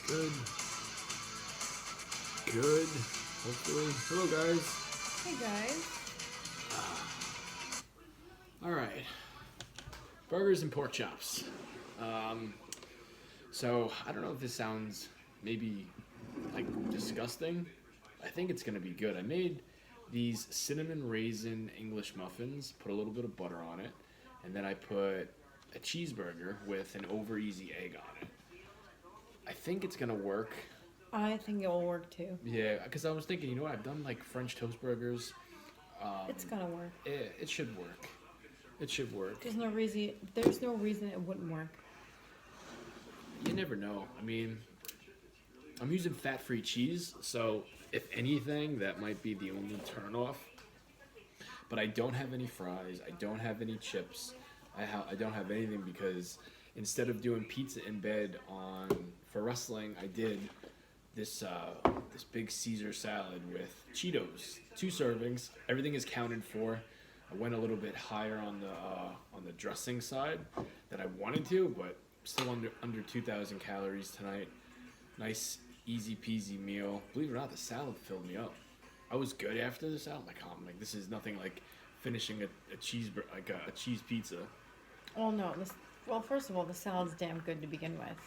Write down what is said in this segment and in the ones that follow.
Good. Good. Hopefully. Hello, guys. Hey guys. All right. Burgers and pork chops. Um, so I don't know if this sounds maybe like disgusting. I think it's gonna be good. I made these cinnamon raisin English muffins. Put a little bit of butter on it, and then I put a cheeseburger with an over easy egg on it. I think it's gonna work. I think it will work too. Yeah, because I was thinking, you know what? I've done like French toast burgers. It's gonna work. It should work. It should work. There's no reason. There's no reason it wouldn't work. You never know. I mean, I'm using fat-free cheese, so if anything, that might be the only turnoff. But I don't have any fries. I don't have any chips. I don't have anything because instead of doing pizza in bed for wrestling, I did this big Caesar salad with Cheetos, 2 servings. Everything is counted for. I went a little bit higher on the dressing side that I wanted to, but still under 2,000 calories tonight. Nice easy peasy meal. Believe it or not, the salad filled me up. I was good after the salad. Like this is nothing like finishing a cheese pizza. Oh no. Well, first of all, the salad's damn good to begin with.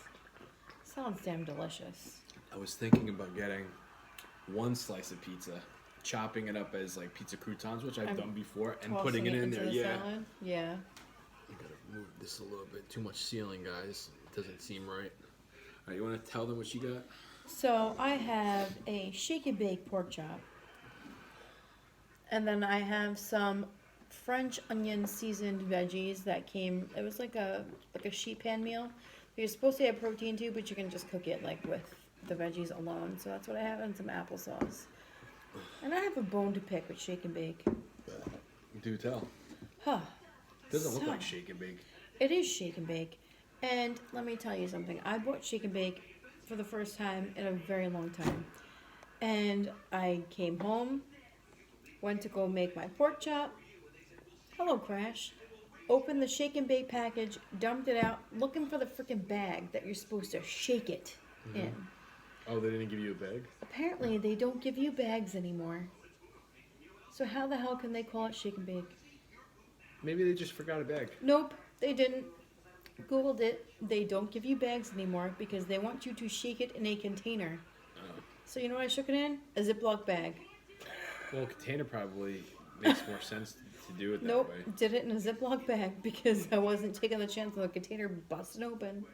Salad's damn delicious. I was thinking about getting one slice of pizza, chopping it up as like pizza croutons, which I've done before, and putting it in into there. the Yeah. salad? Yeah. I gotta move this a little bit. Too much ceiling, guys. It doesn't seem right. All right, you want to tell them what you got? So I have a shake and bake pork chop, and then I have some French onion seasoned veggies that came. It was like a sheet pan meal. You're supposed to have protein too, but you can just cook it like with the veggies alone. So that's what I have, and some applesauce. And I have a bone to pick with shake and bake. Do tell. Huh. Doesn't look So- like shake and bake. It is shake and bake. And let me tell you something. I bought shake and bake for the first time in a very long time. And I came home, went to go make my pork chop. Hello, Crash. Opened the shake and bake package, dumped it out, looking for the freaking bag that you're supposed to shake it in. Oh, they didn't give you a bag? Apparently, they don't give you bags anymore. So how the hell can they call it shake and bake? Maybe they just forgot a bag. Nope, they didn't. Googled it. They don't give you bags anymore because they want you to shake it in a container. Oh. So you know what I shook it in? A Ziploc bag. Well, container probably makes more sense to do it that Nope, way. did it in a Ziploc bag because I wasn't taking the chance of the container busting open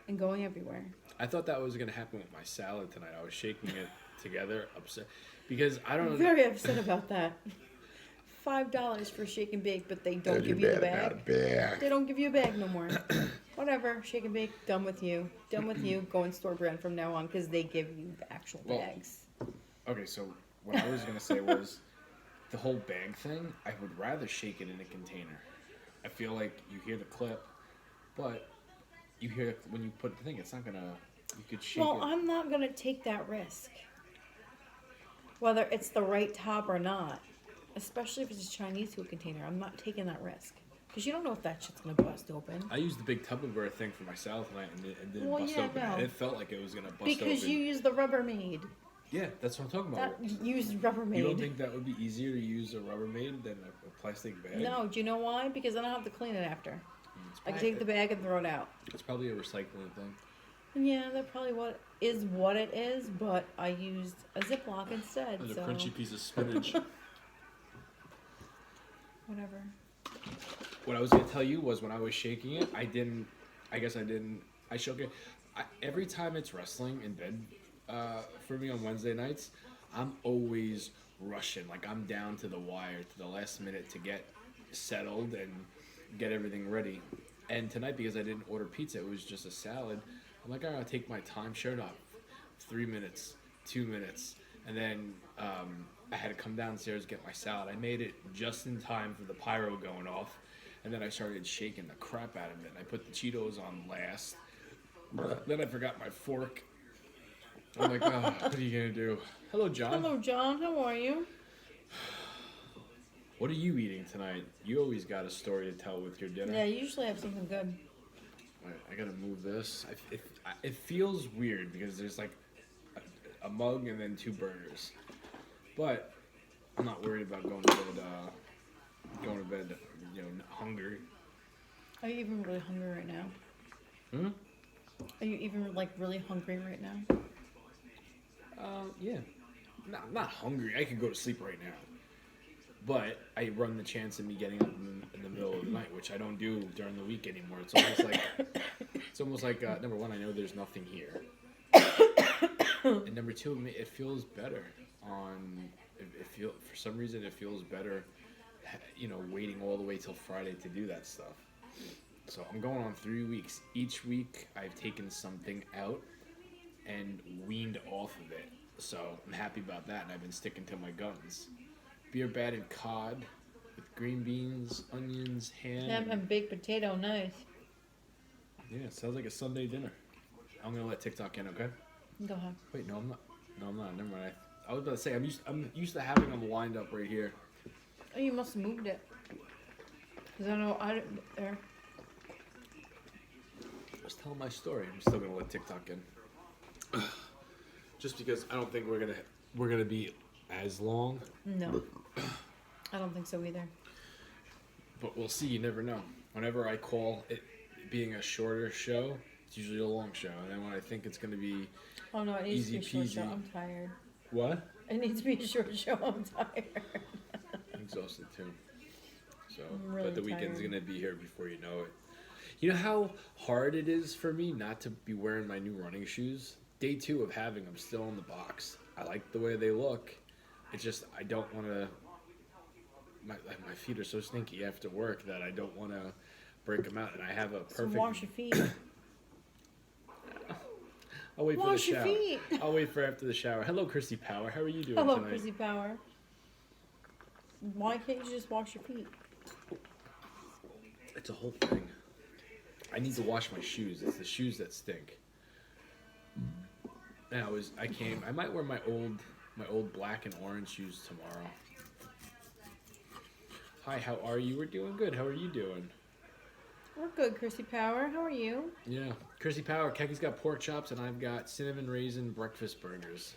and going everywhere. I thought that was going to happen with my salad tonight. I was shaking it together, upset. Because I don't know. Very upset about that. $5 for shake and bake, but they don't give you the bag. They don't give you a bag no more. Whatever, shake and bake, done with you. Done with you. Go and store brand from now on because they give you the actual bags. Okay, so what I was going to say was the whole bag thing, I would rather shake it in a container. I feel like you hear the clip, but you hear when you put the thing, it's not going to, you could shake Well, it. I'm not going to take that risk. Whether it's the right top or not. Especially if it's a Chinese food container. I'm not taking that risk. Because you don't know if that shit's going to bust open. I used the big Tupperware thing for my salad tonight and it didn't Well, bust yeah, open. no. And it felt like it was going to bust Because open. you use the Rubbermaid. Yeah, that's what I'm talking That about. used Rubbermaid. You don't think that would be easier to use a Rubbermaid than a plastic bag? No, do you know why? Because I don't have to clean it after. It's I can probably- take the bag and throw it out. It's probably a recycling thing. Yeah, that probably what it is, but I used a Ziploc instead. And a So crunchy piece of spinach. whatever. What I was going to tell you was when I was shaking it, I shook it. Every time it's wrestling in bed for me on Wednesday nights, I'm always rushing. Like I'm down to the wire, to the last minute to get settled and get everything ready. And tonight, because I didn't order pizza, it was just a salad. I'm like, I gotta take my time, shirt off. 3 minutes, 2 minutes. And then I had to come downstairs get my salad. I made it just in time for the pyro going off. And then I started shaking the crap out of it. And I put the Cheetos on last. Then I forgot my fork. I'm like, oh, what are you going to do? Hello, John. Hello, John. How are you? What are you eating tonight? You always got a story to tell with your dinner. Yeah, you usually have something good. Wait, I gotta move this. It feels weird because there's like a mug and then 2 burgers. But I'm not worried about going to bed. Hungry. Are you even really hungry right now? Hmm? Are you even like really hungry right now? Yeah. I'm not hungry. I could go to sleep right now. But I run the chance of me getting up in the middle of the night, which I don't do during the week anymore. It's almost like number one, I know there's nothing here, and number two, it feels better. For some reason it feels better, waiting all the way till Friday to do that stuff. So I'm going on 3 weeks. Each week I've taken something out and weaned off of it. So I'm happy about that, and I've been sticking to my guns. Beer batted cod with green beans, onions, ham. And baked potato, nice. Yeah, it sounds like a Sunday dinner. I'm gonna let TikTok in, okay? Go ahead. Wait, no, I'm not. No, I'm not. Never mind. I was about to say I'm used to having them lined up right here. Oh, you must have moved it. Cause I know I didn't there. I was telling my story. I'm still gonna let TikTok in. Just because I don't think we're gonna be as long. No, I don't think so either. But we'll see. You never know. Whenever I call it being a shorter show, it's usually a long show. And then when I think it's gonna be Oh no, it needs easy to be a short show. peasy. I'm tired. What? It needs to be a short show. I'm tired. I'm exhausted too. So, I'm really but the weekend's tired. gonna be here before you know it. You know how hard it is for me not to be wearing my new running shoes? Day 2 of having them still in the box. I like the way they look. It's just I don't want to. My feet are so stinky after work that I don't want to break them out. And I have a So perfect. wash your feet. I'll wait for the Wash your shower. feet. I'll wait for after the shower. Hello, Christy Power. How are you doing Hello, tonight? Chrissy Power. Why can't you just wash your feet? It's a whole thing. I need to wash my shoes. It's the shoes that stink. And I might wear my old black and orange shoes tomorrow. Hi, how are you? We're doing good. How are you doing? We're good, Chrissy Power. How are you? Yeah. Chrissy Power, Keki's got pork chops and I've got cinnamon raisin breakfast burgers.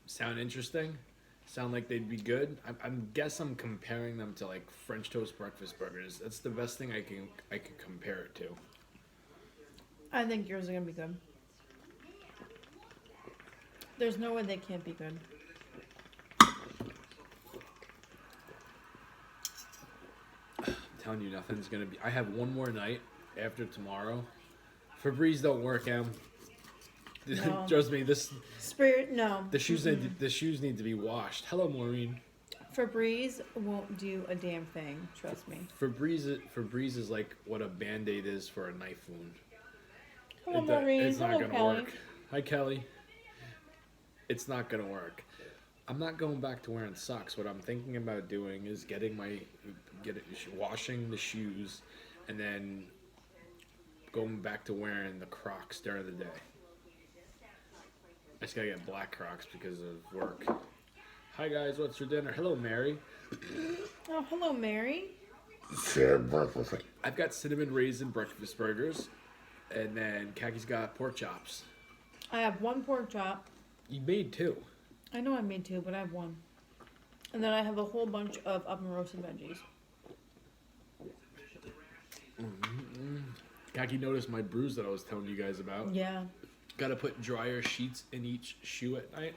Sound interesting? Sound like they'd be good? I'm comparing them to like French toast breakfast burgers. That's the best thing I can compare it to. I think yours are gonna be good. There's no way they can't be good. I'm telling you, nothing's gonna be. I have one more night after tomorrow. Febreze don't work, Em. No. Trust me. Spirit, no. The shoes need to be washed. Hello, Maureen. Febreze won't do a damn thing. Trust me. Febreze is like what a Band-Aid is for a knife wound. Hello, Maureen. It's not Hello, gonna Kelly. work. Hi, Kelly. It's not gonna work. I'm not going back to wearing socks. What I'm thinking about doing is washing the shoes, and then going back to wearing the Crocs during the day. I just gotta get black Crocs because of work. Hi guys, what's for dinner? Hello, Mary. Oh, hello, Mary. I've got cinnamon raisin breakfast burgers, and then Kaki's got pork chops. I have one pork chop. You made 2. I know I made 2, but I have one. And then I have a whole bunch of oven roasted veggies. Kaki noticed my bruise that I was telling you guys about. Yeah. Gotta put dryer sheets in each shoe at night.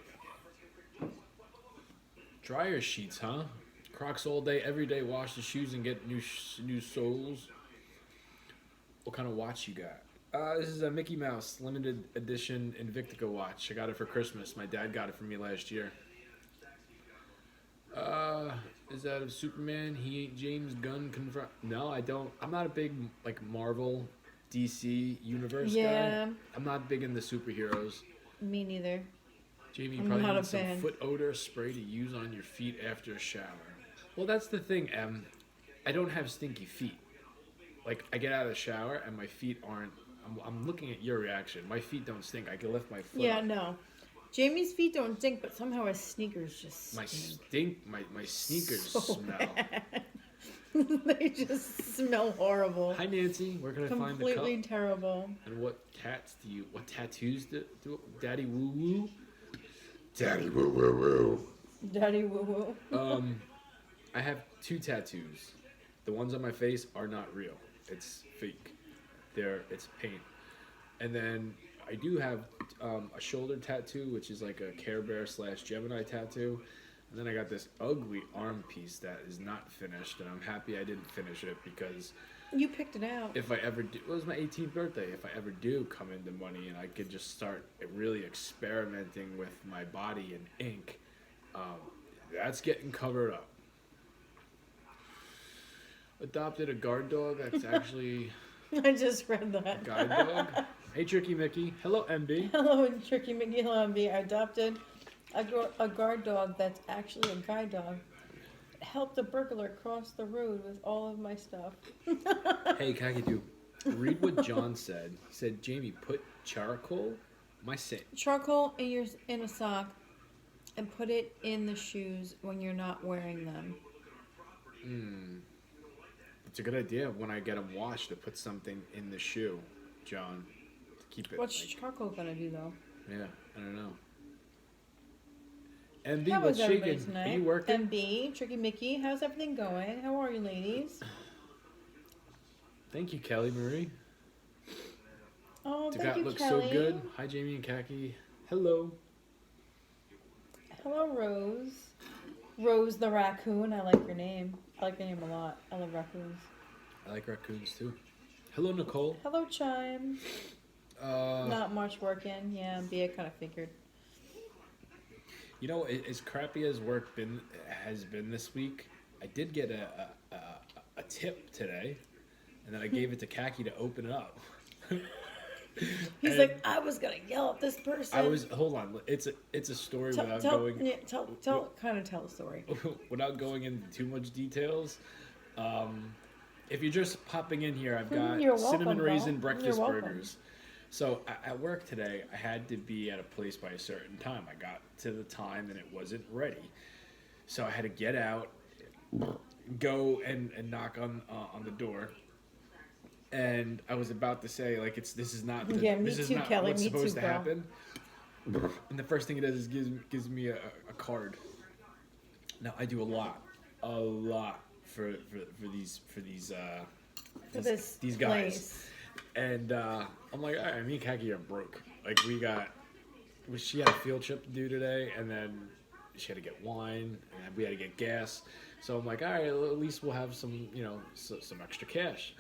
Dryer sheets, huh? Crocs all day, every day. Wash the shoes and get new soles. What kind of watch you got? This is a Mickey Mouse limited edition Invictica watch. I got it for Christmas. My dad got it for me last year. Is that of Superman? He ain't James Gunn confront? No, I don't. I'm not a big like Marvel, DC universe Yeah. guy. I'm not big into superheroes. Me neither. Jamie, you I'm probably not a need some fan. foot odor spray to use on your feet after a shower. Well, that's the thing, Em. I don't have stinky feet. Like, I get out of the shower and my feet aren't... I'm looking at your reaction. My feet don't stink. I can lift my foot Yeah, up. no. Jamie's feet don't stink, but somehow his sneakers just My stink. my sneakers So smell. bad. They just smell horrible. Hi Nancy, where can I find the cup? Completely terrible. And what tattoos do Daddy Woo Woo? Daddy Woo Woo Woo. Daddy woo woo. I have 2 tattoos. The ones on my face are not real. It's fake. It's paint. And then I do have a shoulder tattoo, which is like a Care Bear / Gemini tattoo. And then I got this ugly arm piece that is not finished, and I'm happy I didn't finish it because You picked it out. if I ever do, it was my 18th birthday. If I ever do come into money and I could just start really experimenting with my body and ink, that's getting covered up. Adopted a guard dog that's actually I just read a that. guide dog. Hey, Tricky Mickey. Hello, MB. Hello, Tricky Mickey Lumbie. I adopted a guard dog that's actually a guide dog. Helped a burglar cross the road with all of my stuff. Hey, Kakadu. Read what John said. He said, Jamie, put charcoal. Charcoal in a sock and put it in the shoes when you're not wearing them. It's a good idea when I get them washed to put something in the shoe, John. To keep it. What's charcoal gonna do though? Yeah, I don't know. MB, How what's was everybody shaking? tonight? Are you working? MB, Tricky Mickey, how's everything going? How are you, ladies? Thank you, Kelly Marie. Oh, The thank guy you, looks Kelly. so good. Hi, Jamie and Kaki. Hello. Hello, Rose. Rose the raccoon. I like your name. I like your name a lot. I love raccoons. I like raccoons too. Hello, Nicole. Hello, Chime. Not much working. Yeah, I kind of figured. You know, as crappy as work has been this week, I did get a tip today, and then I gave it to Kaki to open it up. He's And like, I was gonna yell at this person. Hold on. It's a story tell without tell the story. without going into too much details. If you're just popping in here, I've got You're cinnamon welcome, raisin Paul. breakfast You're welcome. burgers. So at work today, I had to be at a place by a certain time. I got to the time and it wasn't ready, so I had to get out, go and knock on the door. And I was about to say, like, this is not Kelly. what's Me supposed too, to girl. happen. And the first thing it does is gives me a card. Now I do a lot for these guys. Place. And I'm like, all right, me and Kaki are broke. Like she had a field trip to do today, and then she had to get wine, and we had to get gas. So I'm like, all right, at least we'll have some, some extra cash.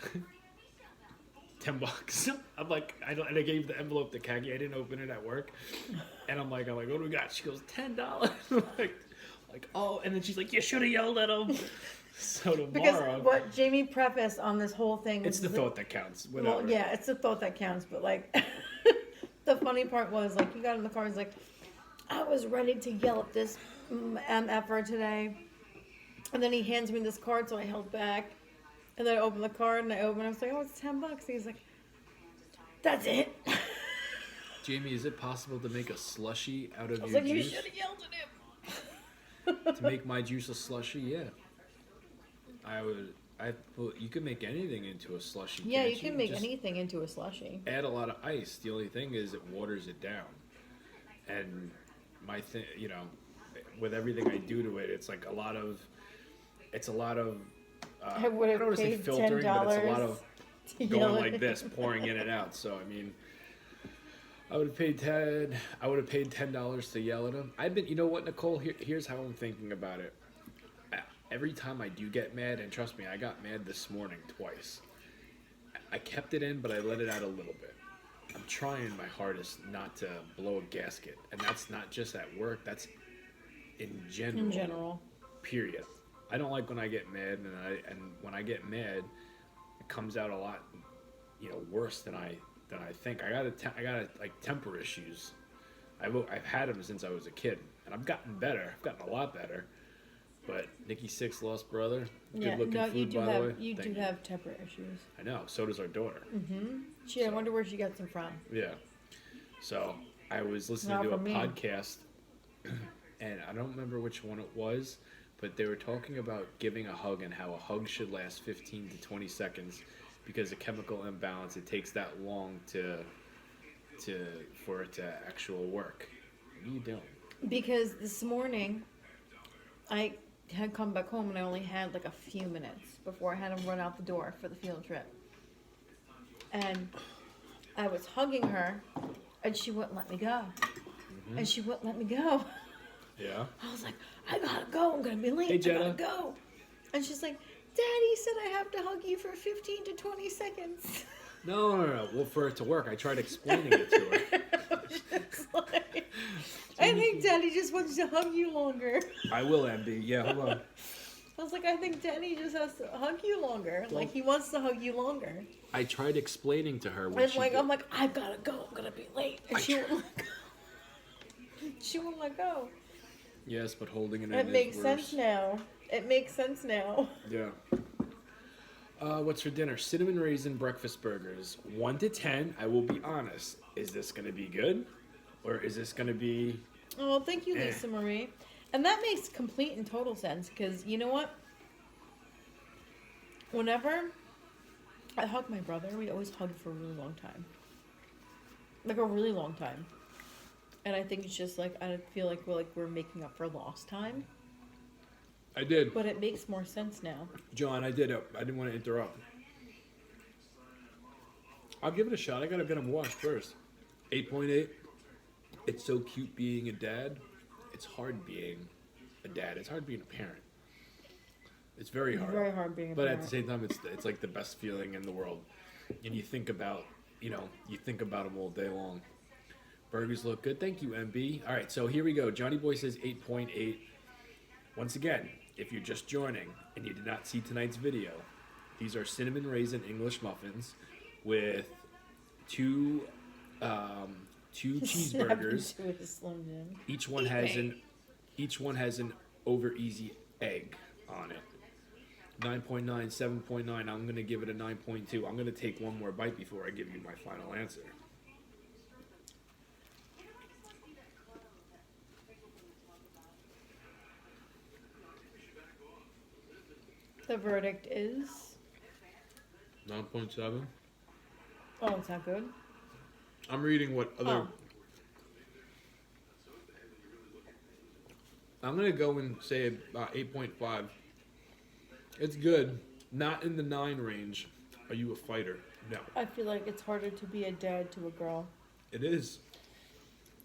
$10. I'm like, and I gave the envelope to Kagi. I didn't open it at work, and I'm like, what do we got? She goes, $10. like, oh, and then she's like, you should have yelled at him. So tomorrow, Because what Jamie prefaced on this whole thing it's was the thought that counts. Well, Whatever. yeah, it's the thought that counts. But like, the funny part was like, he got in the car. He's like, I was ready to yell at this MFer today, and then he hands me this card, so I held back. And then I opened the card and I was like, oh, it's $10. He's like, that's it. Jamie, is it possible to make a slushy out of I was your like, you juice? should have yelled at him. To make my juice a slushy, yeah. Well, you can make anything into a slushy. Yeah, can't you can make Just anything into a slushy. add a lot of ice. The only thing is it waters it down. And my thing, with everything I do to it, it's like a lot of. I would I have don't want to say paid filtering, but it's a lot of to yell going at like him. this, pouring in and out. So I mean, I would have paid $10 to yell at him. You know what, Nicole? Here's how I'm thinking about it. Every time I do get mad, and trust me, I got mad this morning twice. I kept it in, but I let it out a little bit. I'm trying my hardest not to blow a gasket, and that's not just at work. That's in general. In general. Period. I don't like when I get mad, and when I get mad, it comes out a lot, worse than I think. I got like temper issues. I've had them since I was a kid, and I've gotten better. I've gotten a lot better. But Nikki Six lost brother. Yeah, Good looking no, food, you do by the way. have you Thank do have temper issues. I know. So does our daughter. I wonder where she got them from. Yeah. So I was listening Not to a from me. podcast, and I don't remember which one it was, but they were talking about giving a hug and how a hug should last 15 to 20 seconds because of chemical imbalance. It takes that long for it to actual work. What are you doing? Because this morning, I had come back home and I only had like a few minutes before I had to run out the door for the field trip. And I was hugging her, and she wouldn't let me go. Mm-hmm. And she wouldn't let me go. Yeah. I was like, I gotta go. I'm gonna be late. Hey, Jenna. I gotta go. And she's like, Daddy said I have to hug you for 15 to 20 seconds. No. Well, for it to work, I tried explaining it to her. Like, I think Daddy just wants to hug you longer. I will, MB. Yeah, hold on. I was like, I think Daddy just has to hug you longer. Well, like, he wants to hug you longer. I tried explaining to her when And she like, did. I'm like, I gotta go. I'm gonna be late. And she won't let go. She won't let go. Yes, but holding it in It is makes worse. sense now. It makes sense now. Yeah. What's for dinner? Cinnamon raisin breakfast burgers. 1 to 10. I will be honest. Is this gonna be good, or is this gonna be? Oh, thank you, Lisa Marie. And that makes complete and total sense, because you know what? Whenever I hug my brother, we always hug for a really long time. Like a really long time. And I think it's just like, I feel like we're making up for lost time. I did. But it makes more sense now. John, I did. I didn't want to interrupt. I'll give it a shot. I gotta get them washed first. 8.8. It's so cute being a dad. It's hard being a dad. It's hard being a parent. It's very hard. Very hard being a But parent. at the same time, it's like the best feeling in the world. And you think about them all day long. Burgers look good. Thank you, MB. All right, so here we go. Johnny Boy says 8.8. Once again, if you're just joining and you did not see tonight's video, these are cinnamon raisin English muffins with two cheeseburgers. Snap into a Slim Jim. Each one has an over easy egg on it. 9.9, 7.9. I'm going to give it a 9.2. I'm going to take one more bite before I give you my final answer. The verdict is... 9.7. Oh, it's not good? I'm reading what other... Oh. I'm going to go and say about 8.5. It's good. Not in the 9 range. Are you a fighter? No. I feel like it's harder to be a dad to a girl. It is.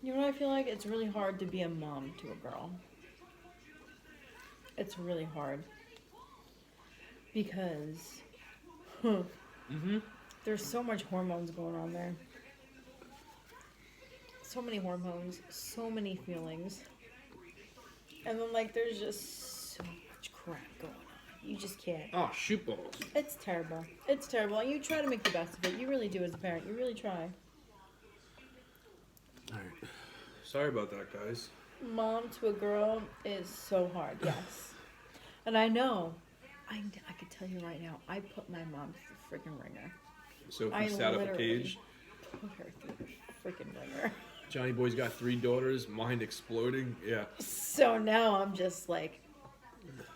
You know what I feel like? It's really hard to be a mom to a girl. It's really hard. Because there's so much hormones going on there. So many hormones, so many feelings. And then, like, there's just so much crap going on. You just can't. Oh, shoot balls. It's terrible. It's terrible. And you try to make the best of it. You really do as a parent. You really try. All right. Sorry about that, guys. Mom to a girl is so hard, yes. And I know, I could tell you right now, I put my mom through the freaking ringer. So if I we sat up a literally cage, put her through the freaking ringer. Johnny Boy's got 3 daughters, mind exploding. Yeah. So now I'm just like,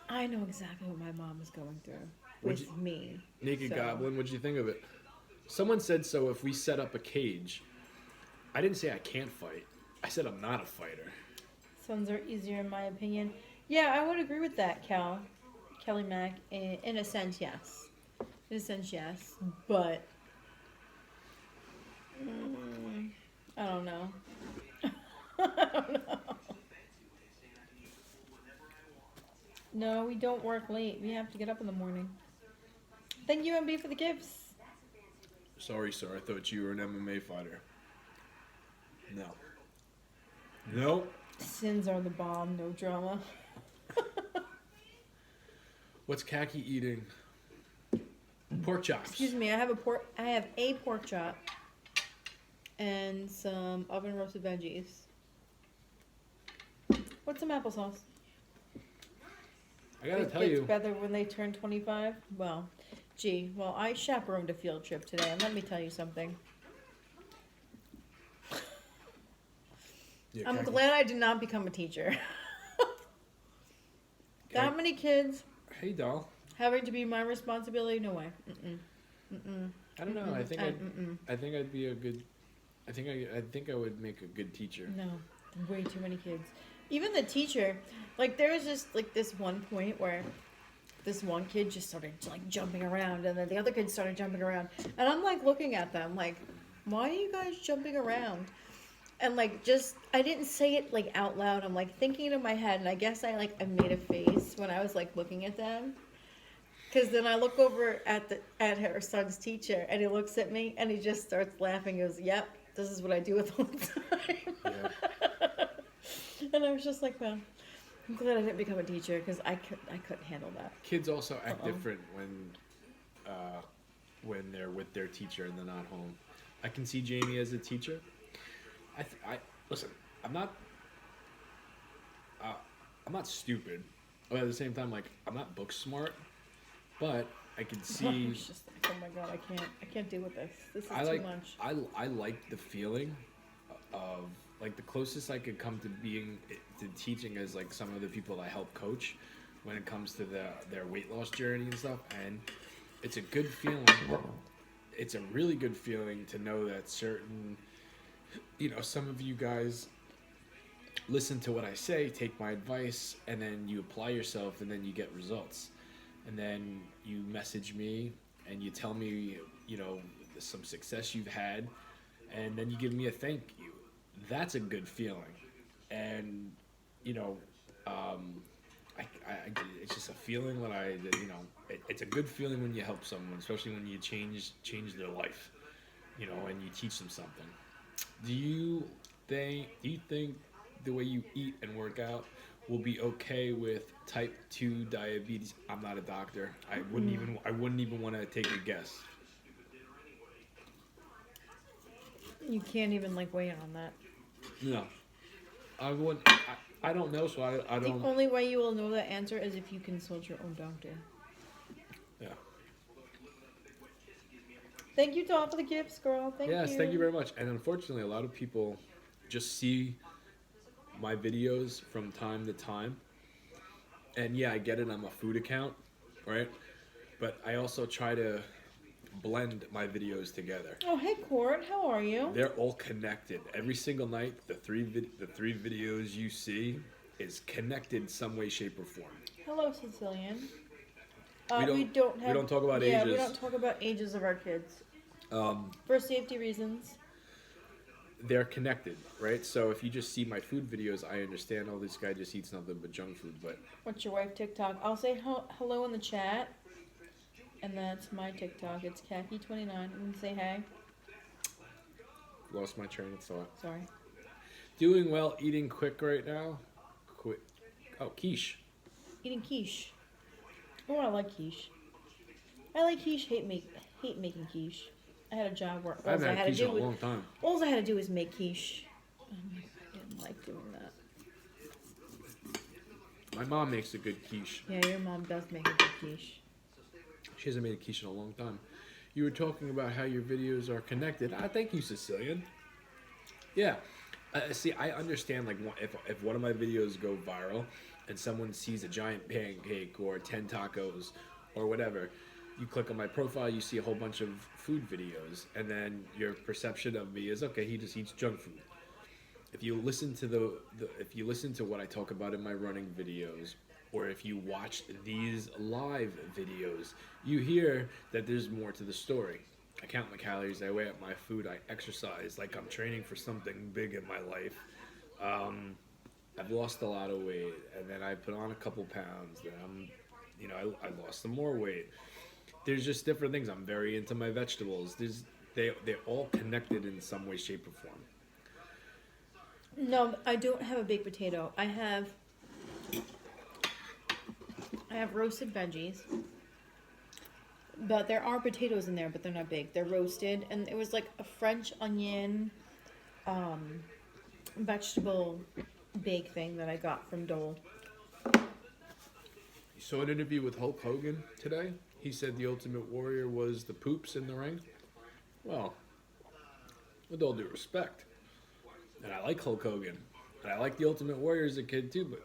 I know exactly what my mom is going through with me. Naked So- Goblin, what'd you think of it? Someone said so if we set up a cage. I didn't say I can't fight. I said I'm not a fighter. Sons are easier in my opinion. Yeah, I would agree with that, Kelly Mack. In a sense, yes. In a sense, yes. But I don't know. I don't know. No, we don't work late. We have to get up in the morning. Thank you, MB, for the gifts. Sorry, sir. I thought you were an MMA fighter. No. No. Sins are the bomb. No drama. What's Khaki eating? Pork chops. Excuse me. I have a pork chop and some oven roasted veggies. What's some applesauce? I gotta It tell gets you. better when they turn 25. Well, I chaperoned a field trip today, and let me tell you something. Yeah, I'm Khaki- glad I did not become a teacher. That many kids Hey, doll. having to be my responsibility? No way. Mm-mm. Mm-mm. I don't know. Mm-mm. I think Mm-mm. I think I'd be a good. I think I would make a good teacher. No, way too many kids. Even the teacher, like there was just like this one point where this one kid just started like jumping around, and then the other kids started jumping around, and I'm like looking at them like, why are you guys jumping around? And like just I didn't say it like out loud. I'm like thinking it in my head, and I guess I made a face when I was like looking at them. Cause then I look over at her son's teacher, and he looks at me, and he just starts laughing. He goes, "Yep, this is what I do with all the time." Yeah. And I was just like, "Well, I'm glad I didn't become a teacher because I couldn't handle that." Kids also act Uh-oh. different when they're with their teacher and they're not home. I can see Jamie as a teacher. I listen. I'm not stupid, but at the same time, like I'm not book smart. But I can I see. was just like, "Oh my god, I can't deal with this. This is I too like. much." I like the feeling of like the closest I could come to being to teaching is like some of the people I help coach when it comes to their weight loss journey and stuff, and it's a good feeling. It's a really good feeling to know that certain, some of you guys listen to what I say, take my advice, and then you apply yourself, and then you get results. And then you message me and you tell me, some success you've had, and then you give me a thank you. That's a good feeling. And, it's just a feeling when it's a good feeling when you help someone, especially when you change their life, and you teach them something. Do you think the way you eat and work out will be okay with type 2 diabetes? I'm not a doctor. I wouldn't even want to take a guess. You can't even like weigh in on that. No. I would I don't know, so I The don't. only way you will know that answer is if you consult your own doctor. Yeah. Thank you, Dawn, for the gifts, girl. Thank you. Yes, thank you very much. And unfortunately, a lot of people just see my videos from time to time. And yeah, I get it. I'm a food account, right? But I also try to blend my videos together. Oh, hey, Court. How are you? They're all connected. Every single night, the three videos you see is connected some way, shape, or form. Hello, Sicilian. We don't talk about yeah, ages. we don't talk about ages of our kids. For safety reasons. They're connected, right? So if you just see my food videos, I understand, oh, this guy just eats nothing but junk food, but... What's your wife TikTok? I'll say hello in the chat. And that's my TikTok. It's khaki29. I'm going to say hey. Lost my train of thought. Sorry. Doing well, eating quick right now. Quick. Oh, quiche. Eating quiche. Oh, I like quiche. I like quiche, hate making quiche. I had a job where I haven't had quiche in a long time. all I had to do was make quiche. I didn't like doing that. My mom makes a good quiche. Yeah, your mom does make a good quiche. She hasn't made a quiche in a long time. You were talking about how your videos are connected. Thank you, Sicilian. Yeah. See, I understand, like, if one of my videos go viral and someone sees a giant pancake or 10 tacos or whatever, you click on my profile, you see a whole bunch of food videos, and then your perception of me is, okay, he just eats junk food. If you listen to if you listen to what I talk about in my running videos, or if you watch these live videos, you hear that there's more to the story. I count my calories, I weigh up my food, I exercise like I'm training for something big in my life. I've lost a lot of weight, and then I put on a couple pounds, then I lost some more weight. There's just different things. I'm very into my vegetables. They're all connected in some way, shape, or form. No, I don't have a baked potato. I have roasted veggies. But there are potatoes in there, but they're not baked. They're roasted, and it was like a French onion vegetable bake thing that I got from Dole. You saw an interview with Hulk Hogan today? He said the Ultimate Warrior was the poops in the ring. Well, with all due respect, and I like Hulk Hogan, and I like the Ultimate Warrior as a kid too, but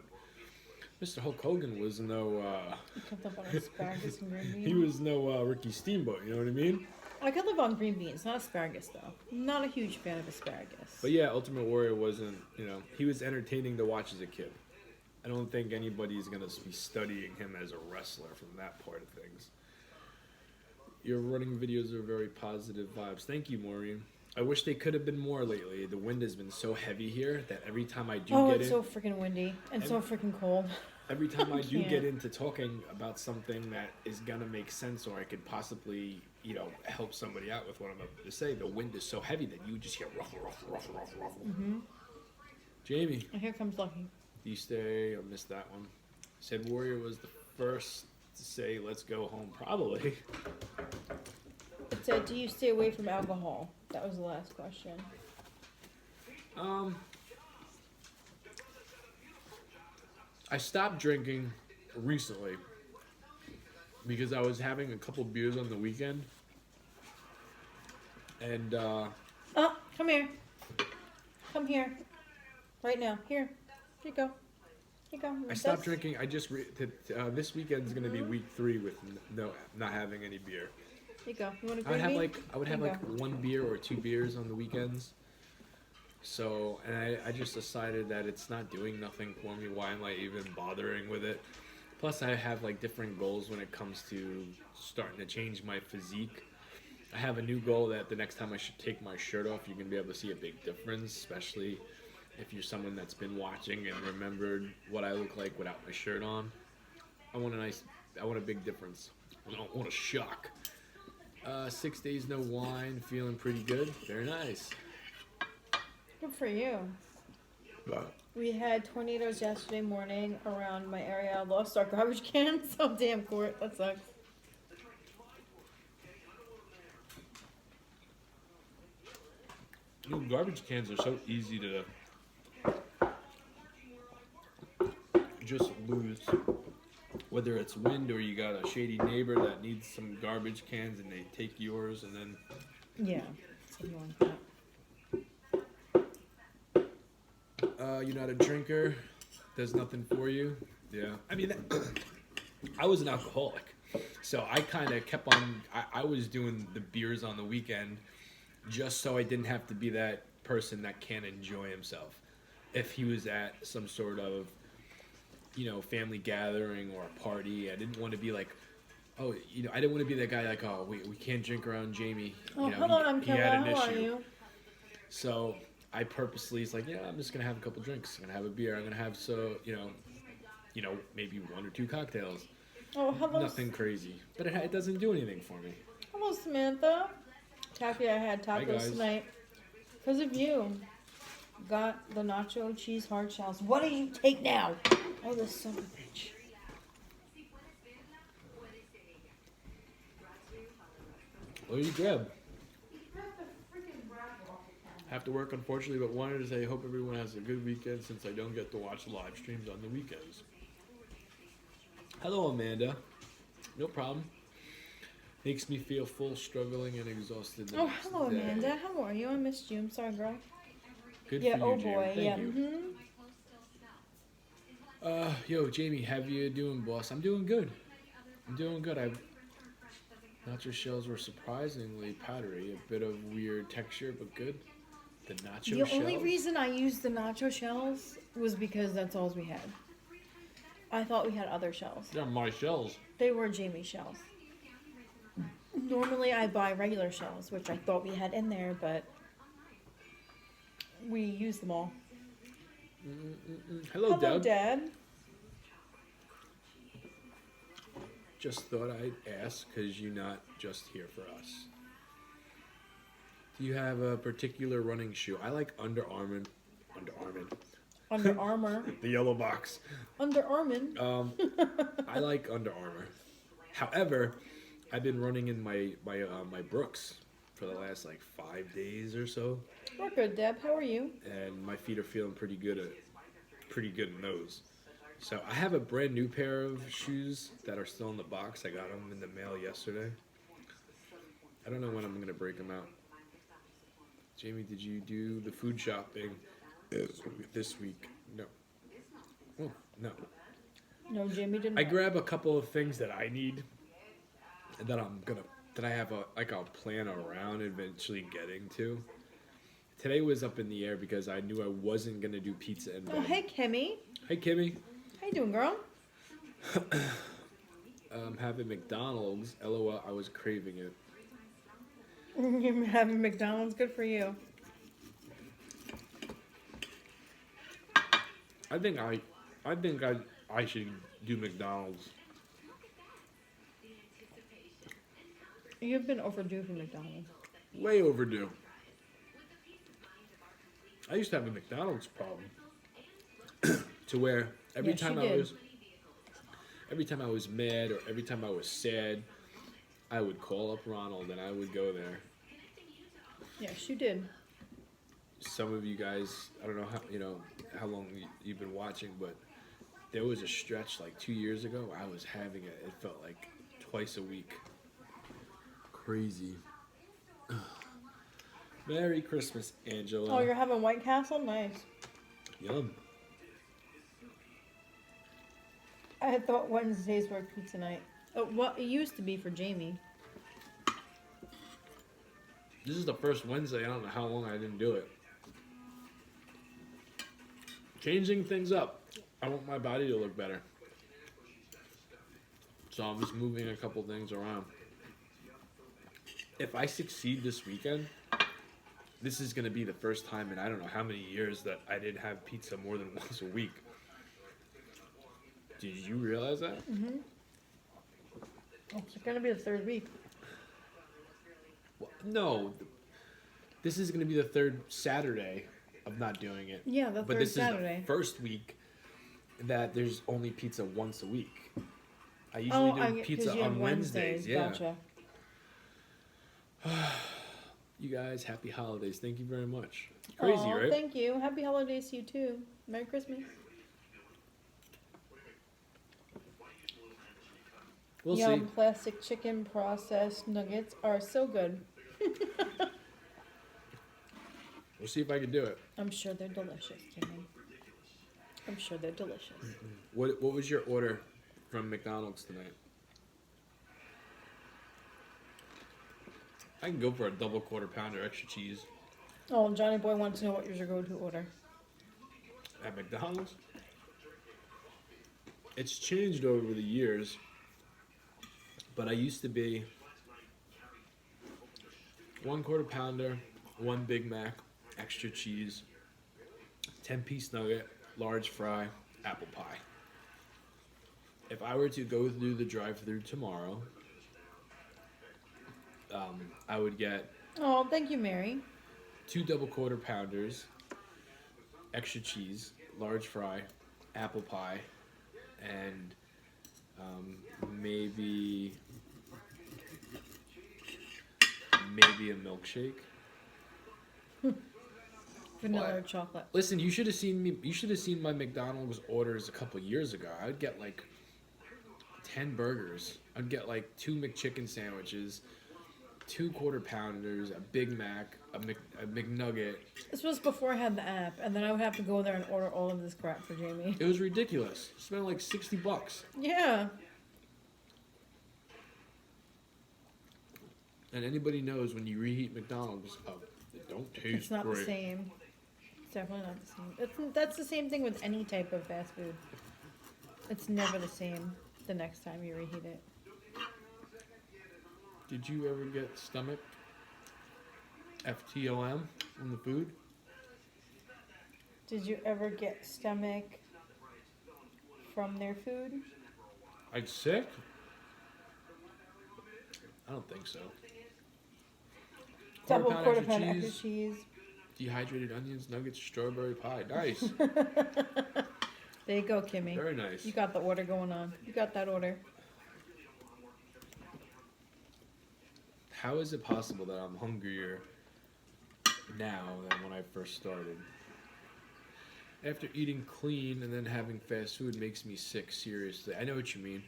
Mr. Hulk Hogan was no. I could live on asparagus and green beans. He was no Ricky Steamboat. You know what I mean? I could live on green beans, not asparagus though. Not a huge fan of asparagus. But yeah, Ultimate Warrior wasn't. You know, he was entertaining to watch as a kid. I don't think anybody's gonna be studying him as a wrestler from that part of things. Your running videos are very positive vibes. Thank you, Maureen. I wish they could have been more lately. The wind has been so heavy here that every time I do get it's in, so freaking windy and so freaking cold. every time I do can't. get into talking about something that is gonna make sense or I could possibly, you know, help somebody out with what I'm about to say, the wind is so heavy that you just hear ruffle, ruffle, ruffle, ruffle, ruffle. Mm-hmm. Jamie, And here comes Lucky. D-Stay, I missed that one. Said Warrior was the first to say, let's go home, probably. It said, do you stay away from alcohol? That was the last question. I stopped drinking recently because I was having a couple beers on the weekend. And, Oh, come here. Come here. Right now. Here. Here you go. Here you go. I stopped drinking. I just this weekend's gonna be week 3 with not having any beer. Here you go. You want a I would green have bean? I would Here have you like go. 1 beer or 2 beers on the weekends. So, and I just decided that it's not doing nothing for me. Why am I even bothering with it? Plus, I have like different goals when it comes to starting to change my physique. I have a new goal that the next time I should take my shirt off, you're gonna be able to see a big difference, especially if you're someone that's been watching and remembered what I look like without my shirt on. I want a big difference. I don't want a shock. 6 days no wine, feeling pretty good. Very nice. Good for you. We had tornadoes yesterday morning around my area. I lost our garbage cans. Oh, damn, Court. That sucks. New garbage cans are so easy to just lose. Whether it's wind or you got a shady neighbor that needs some garbage cans and they take yours and then... Yeah, something like that. You're not a drinker, does nothing for you. Yeah. I mean, I was an alcoholic. So I kind of kept on, I was doing the beers on the weekend just so I didn't have to be that person that can't enjoy himself. If he was at some sort of, you know, family gathering or a party, I didn't want to be like, oh, you know, I didn't want to be that guy like, oh, we can't drink around Jamie. Oh, You know, hello, I'm he had Kayla. an How are issue. you? So I purposely, it's like, yeah, I'm just going to have a couple drinks. I'm going to have a beer. I'm going to have, you know, maybe 1 or 2 cocktails. Oh, hello. Nothing crazy. But it doesn't do anything for me. Hello, Samantha. Happy I had Hi, tacos guys. tonight. Because of you. Got the nacho cheese hard shells. What do you take now? Oh, this son of a bitch. What do you grab? Have to work, unfortunately, but wanted to say, hope everyone has a good weekend since I don't get to watch live streams on the weekends. Hello, Amanda. No problem. Makes me feel full, struggling, and exhausted. the Oh, next hello, day. Amanda. How are you? I missed you. I'm sorry, girl. Good Yeah, for you, oh Jamie. boy. Thank Yeah. you. Mm-hmm. Yo, Jamie, how you doing, boss? I'm doing good. Nacho shells were surprisingly powdery, a bit of weird texture, but good. The nacho The shells. only reason I used the nacho shells was because that's all we had. I thought we had other shells. They're my shells. They were Jamie shells. Normally I buy regular shells, which I thought we had in there, but we used them all. Hello, Hello, Deb. Dad. Just thought I'd ask because you're not just here for us. Do you have a particular running shoe? I like Under Armour. Under Armour. The yellow box. Under Armour. I like Under Armour. However, I've been running in my Brooks for the last like 5 days or so, We're good, Deb. How are you? and my feet are feeling pretty good in those. So I have a brand new pair of shoes that are still in the box. I got them in the mail yesterday. I don't know when I'm gonna break them out. Jamie, did you do the food shopping this week? No. Oh, no. No, Jamie didn't. I grab a couple of things that I need, and that I have a plan around eventually getting to. Today was up in the air because I knew I wasn't gonna do pizza in bed. Oh, hey, Kimmy. Hey, Kimmy. How you doing, girl? Having McDonald's. LOL, I was craving it. You're having McDonald's. Good for you. I think I should do McDonald's. You've been overdue for McDonald's. Way overdue. I used to have a McDonald's problem to where every Yes, time you I did. was mad or every time I was sad, I would call up Ronald and I would go there. Yes, you did. Some of you guys, I don't know how long you've been watching, but there was a stretch like 2 years ago. I was having it. It felt like twice a week. Crazy. Merry Christmas, Angela. Oh, you're having White Castle? Nice. Yum. I had thought Wednesdays were pizza night. Oh, well, it used to be for Jamie. This is the first Wednesday. I don't know how long I didn't do it. Changing things up. I want my body to look better. So I'm just moving a couple things around. If I succeed this weekend, this is going to be the first time in I don't know how many years that I didn't have pizza more than once a week. Did you realize that? Mm-hmm. It's going to be the third week. Well, no. This is going to be the third Saturday of not doing it. Yeah, the But third this Saturday. is the first week that there's only pizza once a week. I usually do pizza on Wednesdays. Yeah. Gotcha. You guys, happy holidays. Thank you very much. Crazy, Aw, right? Thank you. Happy holidays to you too. Merry Christmas. We'll Yum, see. plastic chicken processed nuggets are so good. We'll see if I can do it. I'm sure they're delicious, Jamie. I'm sure they're delicious. What was your order from McDonald's tonight? I can go for a double quarter pounder extra cheese Oh, Johnny Boy wants to know what your go-to order. at McDonald's. It's changed over the years, but I used to be 1 quarter pounder, 1 Big Mac, extra cheese, 10-piece nugget, large fry, apple pie. If I were to go through the drive-thru tomorrow, I would get Oh, thank you, Mary. 2 double quarter pounders, extra cheese, large fry, apple pie, and maybe a milkshake. Vanilla or What? chocolate. Listen, you should have seen me. You should have seen my McDonald's orders a couple years ago. I'd get like 10 burgers. I'd get like 2 McChicken sandwiches, 2 quarter pounders, a Big Mac, a McNugget. This was before I had the app, and then I would have to go there and order all of this crap for Jamie. It was ridiculous. Spent like $60. Yeah. And anybody knows when you reheat McDonald's, it don't taste It's not great. the same. It's definitely not the same. That's the same thing with any type of fast food. It's never the same the next time you reheat it. Did you ever get stomach FTOM on the food? Did you ever get stomach from their food? Like sick? I don't think so. Double pound quarter extra pound extra cheese. Dehydrated onions, nuggets, strawberry pie. Nice. There you go, Kimmy. Very nice. You got the order going on. You got that order. How is it possible that I'm hungrier now than when I first started? After eating clean and then having fast food makes me sick, seriously. I know what you mean.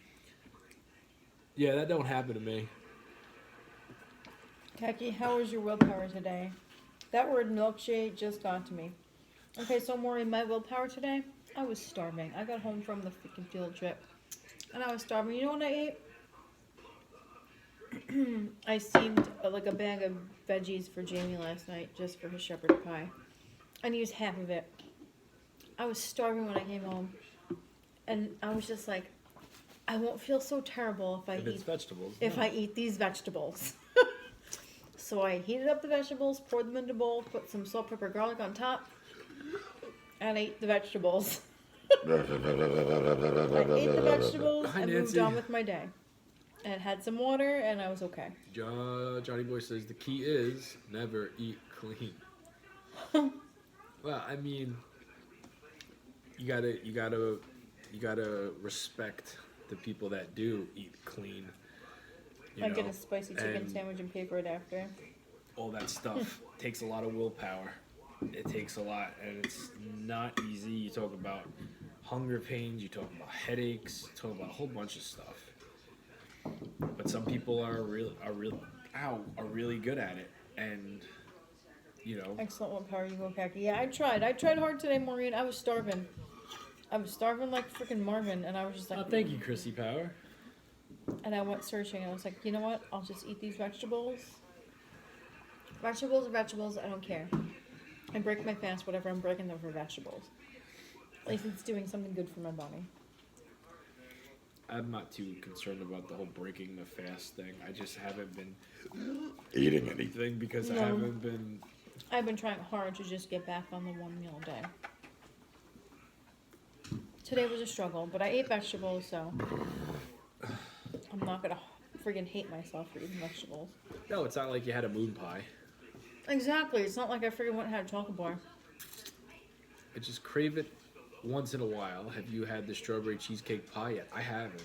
Yeah, that don't happen to me. Kaki, how was your willpower today? That word milkshake just got to me. Okay, so Maureen, my willpower today, I was starving. I got home from the freaking field trip. and I was starving. You know what I ate? I steamed like a bag of veggies for Jamie last night just for his shepherd's pie. And used half of it. I was starving when I came home. And I was just like, I won't feel so terrible If it's vegetables. if I eat these vegetables. So I heated up the vegetables, poured them into a bowl, put some salt, pepper, garlic on top, and ate the vegetables. I ate the vegetables Hi, and moved Nancy. on with my day. And had some water, and I was okay. Johnny Boy says the key is never eat clean. Well, I mean, you gotta respect the people that do eat clean. You I know, get a spicy chicken and sandwich and paper it after. all that stuff takes a lot of willpower. It takes a lot, and it's not easy. You talk about hunger pains, you talk about headaches, you talk about a whole bunch of stuff. But some people are really good at it, and you know. Excellent willpower, you go, Khaki. Yeah, I tried hard today, Maureen. I was starving. I was starving like freaking Marvin, and I was just like. Oh, thank you, Chrissy Power. And I went searching, and I was like, you know what? I'll just eat these vegetables. Vegetables are vegetables. I don't care. I break my fast, whatever. I'm breaking them for vegetables. At least it's doing something good for my body. I'm not too concerned about the whole breaking the fast thing. I just haven't been Eating anything. because I No. haven't been. I've been trying hard to just get back on the one meal a day. Today was a struggle, but I ate vegetables, so I'm not gonna friggin' hate myself for eating vegetables. No, it's not like you had a moon pie. Exactly. It's not like I friggin' went and had a chocolate bar. I just crave it once in a while. Have you had the strawberry cheesecake pie yet? I haven't.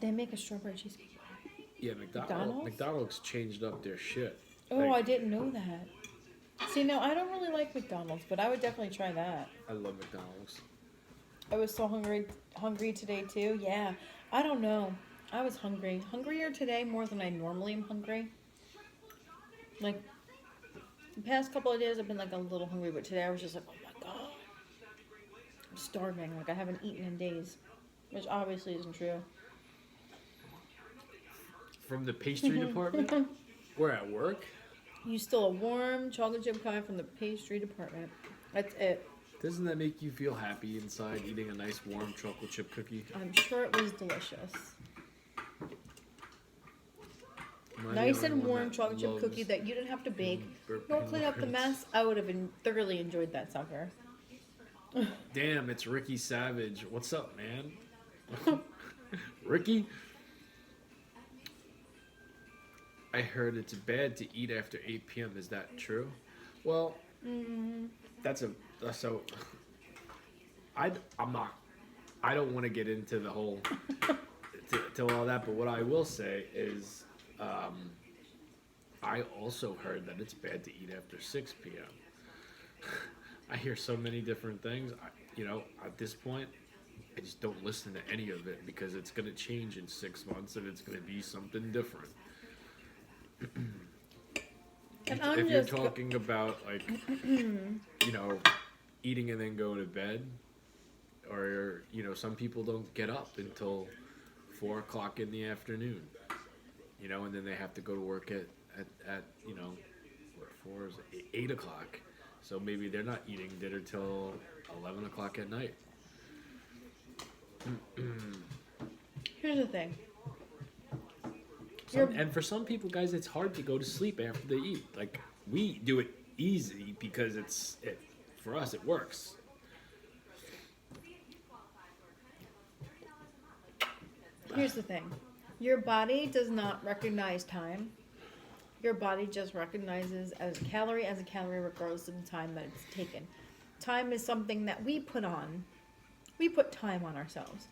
They make a strawberry cheesecake pie. Yeah, McDonald's? McDonald's changed up their shit. Oh, Like, I didn't know that. See, no, I don't really like McDonald's, but I would definitely try that. I love McDonald's. I was so hungry today too. Yeah, I don't know. I was hungrier today more than I normally am hungry. Like the past couple of days, I've been like a little hungry, but today I was just like, oh my god, I'm starving. Like I haven't eaten in days, which obviously isn't true. From the pastry department? We're at work? You stole a warm chocolate chip pie from the pastry department. That's it. Doesn't that make you feel happy inside eating a nice warm chocolate chip cookie? I'm sure it was delicious. Am I the Nice only and one warm that chocolate chip loves cookie that you didn't have to bake. burp Don't clean up the handprints? mess. I would have thoroughly enjoyed that sucker. Damn, it's Ricky Savage. What's up, man? Ricky? I heard it's bad to eat after 8 p.m. Is that true? Well, that's so. I'm not. I don't want to get into the whole to all that. But what I will say is, I also heard that it's bad to eat after 6 p.m. I hear so many different things. At this point, I just don't listen to any of it because it's going to change in 6 months and it's going to be something different. And I'm If you're just talking about like, eating and then go to bed, or some people don't get up until 4 o'clock in the afternoon, and then they have to go to work at what 4 is it, 8 o'clock, so maybe they're not eating dinner till 11 o'clock at night. Here's the thing. And for some people, guys, it's hard to go to sleep after they eat. Like, we do it easy because for us it works. Here's the thing. Your body does not recognize time. Your body just recognizes as a calorie regardless of the time that it's taken. Time is something that we put on. We put time on ourselves.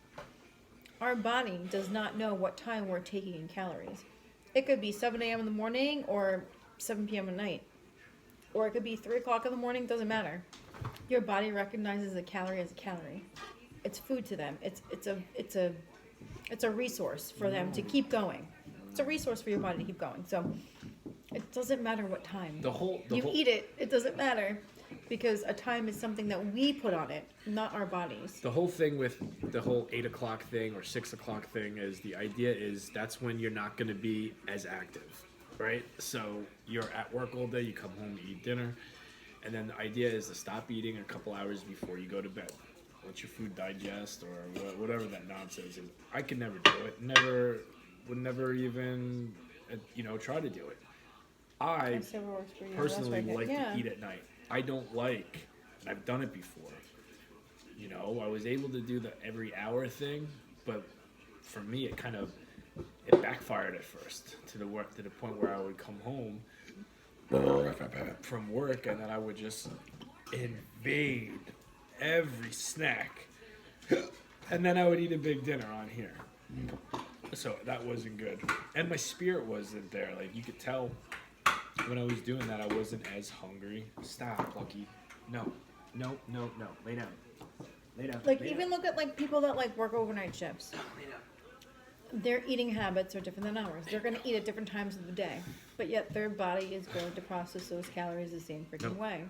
Our body does not know what time we're taking in calories. It could be 7 a.m. in the morning or 7 p.m. at night. Or it could be 3 o'clock in the morning, doesn't matter. Your body recognizes a calorie as a calorie. It's food to them. It's a resource for them to keep going. It's a resource for your body to keep going. So it doesn't matter what time. The whole Eat it. It doesn't matter. because a time is something that we put on it, not our bodies. The whole thing with the whole 8 o'clock thing or 6 o'clock thing is the idea is that's when you're not going to be as active, right? So you're at work all day, you come home, you eat dinner, and then the idea is to stop eating a couple hours before you go to bed. Let your food digest or whatever that nonsense is. I could never do it. Would never even, try to do it. I See what works for you. personally That's right. like Yeah. to eat at night. I don't like, and I've done it before. I was able to do the every hour thing, but for me, it backfired at first to the point where I would come home from work and then I would just invade every snack, and then I would eat a big dinner on here. So that wasn't good, and my spirit wasn't there. Like you could tell when I was doing that, I wasn't as hungry. Stop, Lucky. No. Lay down. Like even look at like people that like work overnight shifts. Their eating habits are different than ours. They're going to eat at different times of the day, but yet their body is going to process those calories the same freaking way.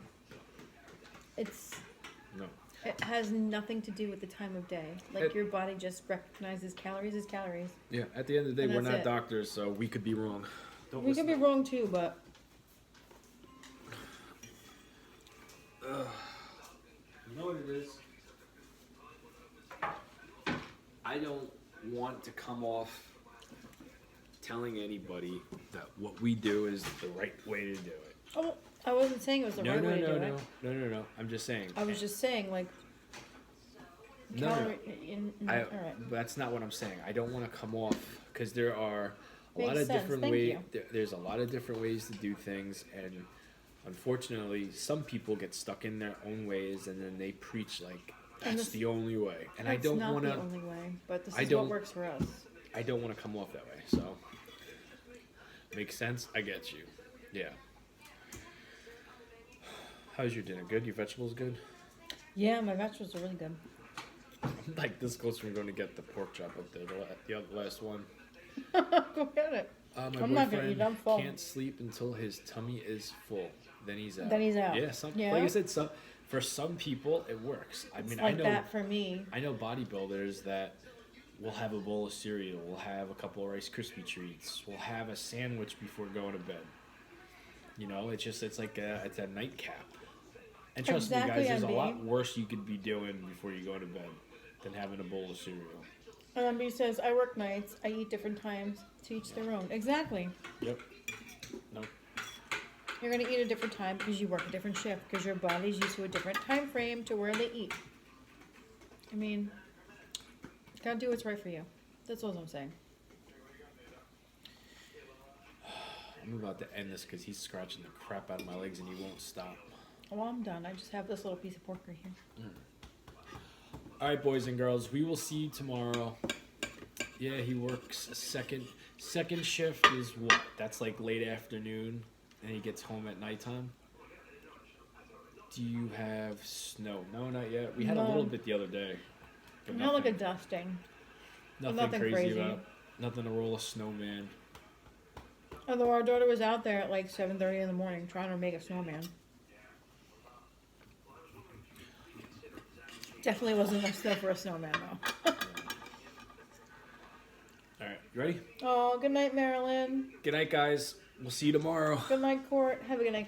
No. It has nothing to do with the time of day. Like your body just recognizes calories as calories. Yeah, at the end of the day, And we're that's not it. doctors, so we could be wrong. Don't We could be wrong too, but You know what it is? I don't want to come off telling anybody that what we do is the right way to do it. oh, I wasn't saying it was the right way to do it. No. I'm just saying. I was just saying like. No. All right. That's not what I'm saying. I don't want to come off because there are a Makes lot of sense. different Thank ways. you. There's a lot of different ways to do things, and unfortunately, some people get stuck in their own ways, and then they preach like And that's this- the only way. And That's I don't not want the to. only way, but this I is don't- what works for us. I don't want to come off that way. So, makes sense. I get you. Yeah. How's your dinner? Good. Your vegetables good? Yeah, my vegetables are really good. I'm like this close from going to get the pork chop up there. The last one. Go get it. My I'm not gonna eat, I'm full. can't sleep until his tummy is full. Then he's out. Then he's out. Yeah, Yeah. like I said, for some people it works. I It's mean, like I know that for me. I know bodybuilders that will have a bowl of cereal, will have a couple of Rice Krispie treats, will have a sandwich before going to bed. It's like it's a nightcap. And trust me, Exactly, guys, there's a MB. lot worse you could be doing before you go to bed than having a bowl of cereal. And MB says, I work nights, I eat different times, to each their own. Exactly. Yep. No. You're going to eat a different time because you work a different shift, because your body's used to a different time frame to where they eat. I mean, gotta do what's right for you. That's all I'm saying. I'm about to end this because he's scratching the crap out of my legs and he won't stop. Well, I'm done. I just have this little piece of pork right here. All right, boys and girls, we will see you tomorrow. Yeah, he works second shift is what? That's like late afternoon, and he gets home at nighttime. Do you have snow? No, not yet. We had a No. little bit the other day. But Not like a dusting. nothing crazy, crazy. about. Nothing to roll a snowman. Although our daughter was out there at like 7:30 in the morning trying to make a snowman. Definitely wasn't enough snow for a snowman though. All right, you ready? Oh, good night, Marilyn. Good night, guys. We'll see you tomorrow. Good night, Court. Have a good night, guys.